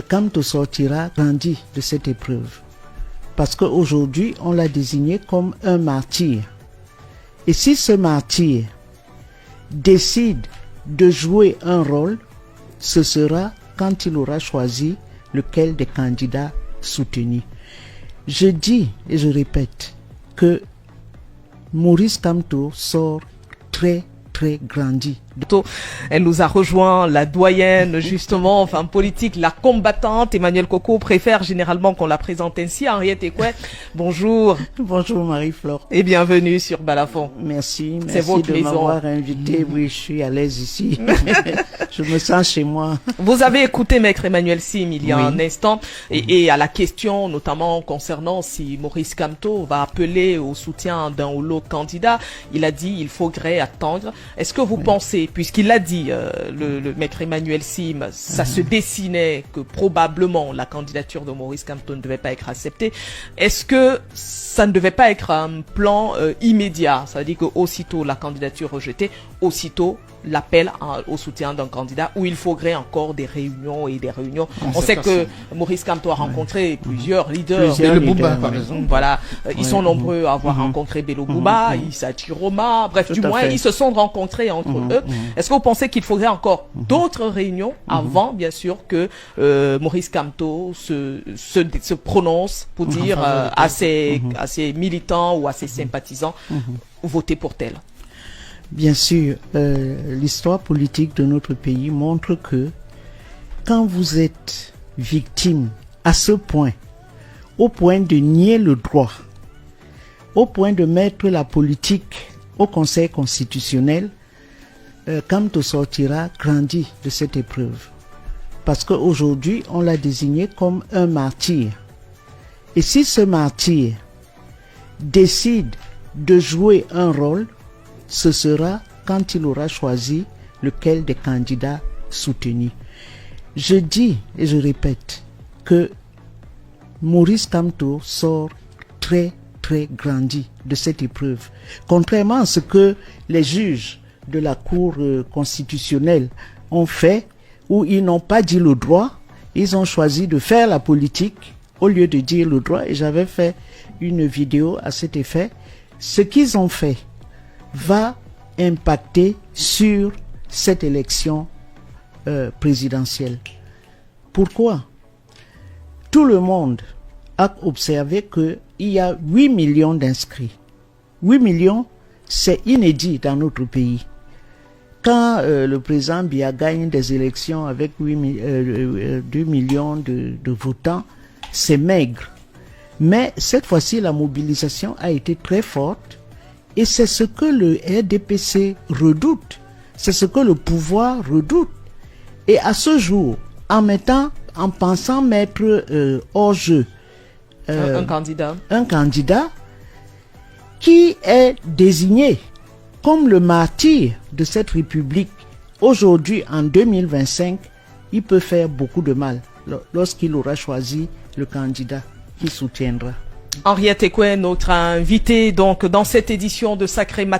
Kamto sortira grandi de cette épreuve. Parce qu'aujourd'hui, on l'a désigné comme un martyr. Et si ce martyr décide de jouer un rôle, ce sera quand il aura choisi lequel des candidats soutenus. Je dis et je répète que Maurice Kamto sort très grandi. Elle nous a rejoint, la doyenne justement, enfin politique, la combattante. Emmanuel Coco préfère généralement qu'on la présente ainsi. Henriette Ekwe, bonjour. Bonjour Marie-Flore. Et bienvenue sur Balafon. Merci votre de maison. m'avoir invité. Oui, je suis à l'aise ici. Je me sens chez moi. Vous avez écouté Maître Emmanuel Sim il y a un instant et à la question notamment concernant si Maurice Kamto va appeler au soutien d'un ou l'autre candidat, il a dit il faudrait attendre. Est-ce que vous pensez, puisqu'il l'a dit, le Maître Emmanuel Sim, ça se dessinait que probablement la candidature de Maurice Kamto ne devait pas être acceptée, est-ce que ça ne devait pas être un plan immédiat? Ça veut dire que aussitôt la candidature rejetée, aussitôt l'appel au soutien d'un candidat, où il faudrait encore des réunions et des réunions. On sait que Maurice Kamto a rencontré plusieurs leaders. Bello Bouba, par exemple. Voilà, ils sont nombreux à avoir rencontré Bello Bouba, Issa Chiroma, bref, du moins, ils se sont rencontrés entre eux. Est-ce que vous pensez qu'il faudrait encore d'autres réunions avant, bien sûr, que Maurice Kamto se prononce pour dire à ses militants ou à ses sympathisants, votez pour tel? Bien sûr, l'histoire politique de notre pays montre que quand vous êtes victime à ce point, au point de nier le droit, au point de mettre la politique au Conseil constitutionnel, Kamto sortira grandi de cette épreuve. Parce qu'aujourd'hui, on l'a désigné comme un martyr. Et si ce martyr décide de jouer un rôle, ce sera quand il aura choisi lequel des candidats soutenus. Je dis et je répète que Maurice Kamto sort très grandi de cette épreuve. Contrairement à ce que les juges de la Cour constitutionnelle ont fait, où ils n'ont pas dit le droit, ils ont choisi de faire la politique au lieu de dire le droit. Et j'avais fait une vidéo à cet effet. Ce qu'ils ont fait va impacter sur cette élection présidentielle. Pourquoi? Tout le monde a observé qu'il y a 8 millions d'inscrits. 8 millions, c'est inédit dans notre pays. Quand le président Biya gagne des élections avec 2 millions de votants, c'est maigre. Mais cette fois-ci, la mobilisation a été très forte. Et c'est ce que le RDPC redoute, c'est ce que le pouvoir redoute. Et à ce jour, en pensant mettre hors jeu un candidat qui est désigné comme le martyr de cette République, aujourd'hui en 2025, il peut faire beaucoup de mal lorsqu'il aura choisi le candidat qui soutiendra. Henriette Ekwe, notre invitée donc dans cette édition de Sacré Matin.